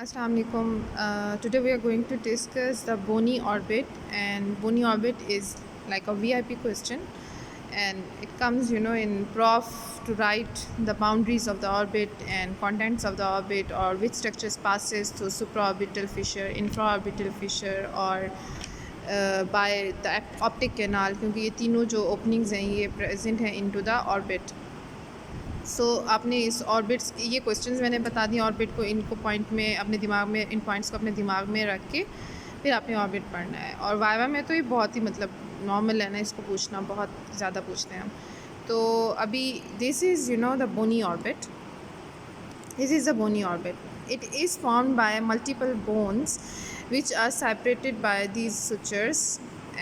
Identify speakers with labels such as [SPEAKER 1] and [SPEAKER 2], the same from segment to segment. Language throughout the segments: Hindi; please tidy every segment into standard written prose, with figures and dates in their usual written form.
[SPEAKER 1] Assalamu alaikum. Today we are going to discuss the Boni orbit, and Boni orbit is like a VIP question, and it comes, in prof to write the boundaries of the orbit and contents of the orbit, or which structures passes through supraorbital fissure, infraorbital fissure, or by the optic canal, क्योंकि ये तीनों जो openings हैं ये present हैं into the orbit. आपने इस ऑर्बिट्स ये क्वेश्चंस मैंने बता दिए ऑर्बिट को, इनको पॉइंट में अपने दिमाग में, इन पॉइंट्स को अपने दिमाग में रख के फिर आपने ऑर्बिट पढ़ना है। और वाइवा में तो ये बहुत ही नॉर्मल है ना, इसको पूछना बहुत ज़्यादा पूछते हैं हम। तो अभी this is the bony orbit. This is the bony orbit. It is formed by multiple bones which are separated by these sutures,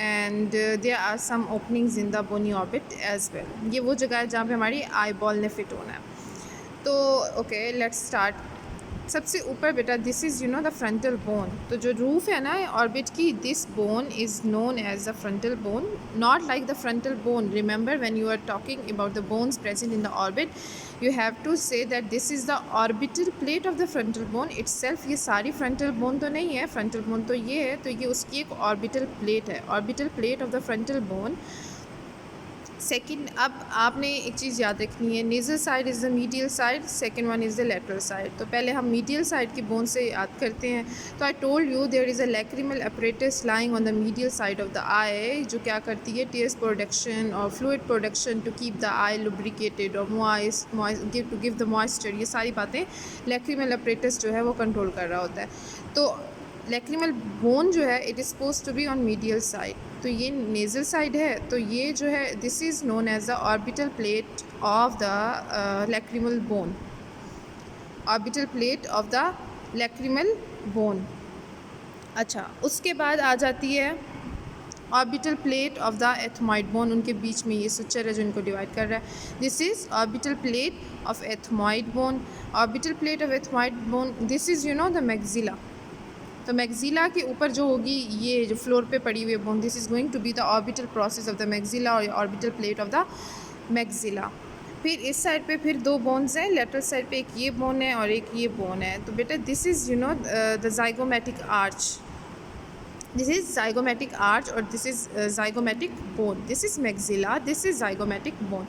[SPEAKER 1] and there are some openings in the bony orbit as well. ये वो जगह है जहाँ पे हमारी आई बॉल ने फिट होना है। तो ओके, लेट्स स्टार्ट। सबसे ऊपर बेटा this is the frontal bone. तो जो रूफ है ना ऑर्बिट की, this bone is known as the frontal bone, not like the frontal bone. Remember when you are talking about the bones present in the orbit, you have to say that this is the orbital plate of the frontal bone itself. ये सारी फ्रंटल बोन तो नहीं है, फ्रंटल बोन तो ये है, तो ये उसकी एक ऑर्बिटल प्लेट है, orbital plate of the frontal bone. Second, अब आपने एक चीज़ याद रखनी है, nasal side is the medial side, second one is the lateral side. तो पहले हम मीडियल साइड की बोन से याद करते हैं। तो I told you there is a lacrimal apparatus lying on the medial side of the आई, जो क्या करती है, टीयर्स प्रोडक्शन और fluid production to keep the I lubricated और moist to give the moisture. ये सारी बातें लैक्रिमल अपरेटस जो है वो कंट्रोल कर रहा होता है। तो लैक्रिमल बोन जो है it is suppose to be on medial side. तो ये नेज़ल साइड है, तो ये जो है this is known as the orbital plate of the lacrimal bone, orbital plate of the lacrimal bone. अच्छा, उसके बाद आ जाती है orbital plate of the ethmoid bone. उनके बीच में ये सुचर है जो इनको डिवाइड कर रहा है। This is orbital plate of ethmoid bone. Orbital plate of ethmoid bone, this is the maxilla. तो मैक्सिला के ऊपर जो होगी ये जो फ्लोर पे पड़ी हुई bone, this is going to be the orbital process of the maxilla और orbital plate of the maxilla. फिर इस साइड पे फिर दो बोन्स हैं, लेटरल साइड पे एक ये बोन है और एक ये बोन है। तो बेटा this is the ज़ाइगोमेटिक arch, this is ज़ाइगोमेटिक arch और this is ज़ाइगोमेटिक bone. This is maxilla, this is ज़ाइगोमेटिक bone.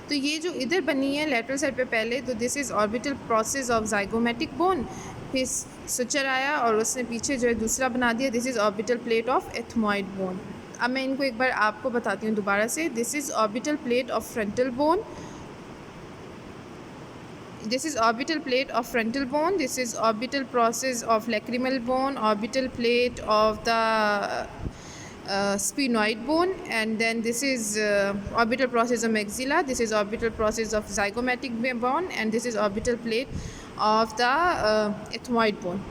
[SPEAKER 1] तो ये जो इधर बनी है लेटरल साइड पे पहले, तो this is orbital process of ज़ाइगोमेटिक bone. फिर सुचर आया और उसने पीछे जो है दूसरा बना दिया, this is orbital plate of ethmoid bone. अब मैं इनको एक बार आपको बताती हूँ दोबारा से। This is orbital plate of frontal bone, this is orbital plate of frontal bone, this is orbital process of lacrimal bone, orbital plate of the sphenoid bone, and then this is orbital process of maxilla, this is orbital process of zygomatic bone, and this is orbital plate of the ethmoid bone.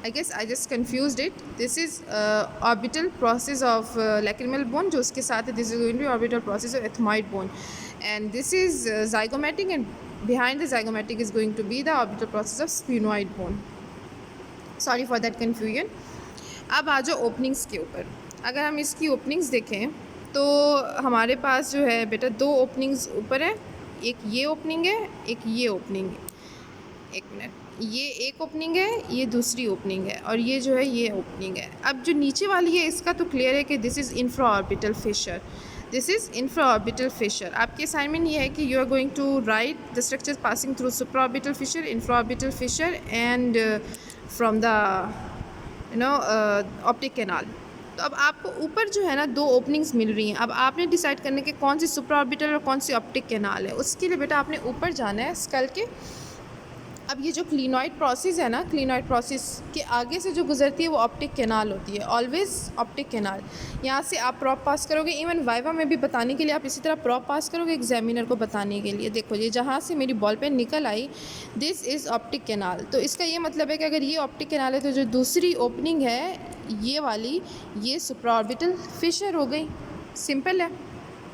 [SPEAKER 1] I guess I just confused it. This is orbital process of lacrimal bone जो उसके साथ है, this is going to be orbital process of ethmoid bone, and this is zygomatic, and behind the zygomatic is going to be the orbital process of sphenoid bone. Sorry for that confusion. अब आ जाओ ओपनिंग्स के ऊपर। अगर हम इसकी ओपनिंग्स देखें तो हमारे पास जो है बेटा दो ओपनिंग्स ऊपर है, एक ये ओपनिंग है, एक ये ओपनिंग है। एक मिनट, ये एक ओपनिंग है, ये दूसरी ओपनिंग है, और ये जो है ये ओपनिंग है। अब जो नीचे वाली है इसका तो क्लियर है कि this is infra orbital fissure, this is infra orbital fissure. आपके असाइनमेंट ये है कि you are going to write the structures passing through supra orbital fissure, infra orbital fissure, and from the optic canal. तो अब आपको ऊपर जो है ना दो ओपनिंग्स मिल रही हैं। अब आपने डिसाइड करने के कौन सी सुप्रा ऑर्बिटल और कौन सी ऑप्टिक कैनाल है। उसके लिए बेटा आपने ऊपर जाना है स्कल के। अब ये जो क्लिनॉइड प्रोसेस है ना, क्लिनॉइड प्रोसेस के आगे से जो गुजरती है वो ऑप्टिक कैनाल होती है, ऑलवेज़ ऑप्टिक कैनाल। यहाँ से आप प्रॉप पास करोगे, इवन वाइवा में भी बताने के लिए आप इसी तरह प्रॉप पास करोगे एग्जामिनर को बताने के लिए। देखो ये जहाँ से मेरी बॉल पेन निकल आई, दिस इज़ ऑप्टिक कैनाल। तो इसका ये मतलब है कि अगर ये ऑप्टिक कैनाल है तो जो दूसरी ओपनिंग है ये वाली, ये सुप्रा ऑर्बिटल फिशर हो गई। सिंपल है।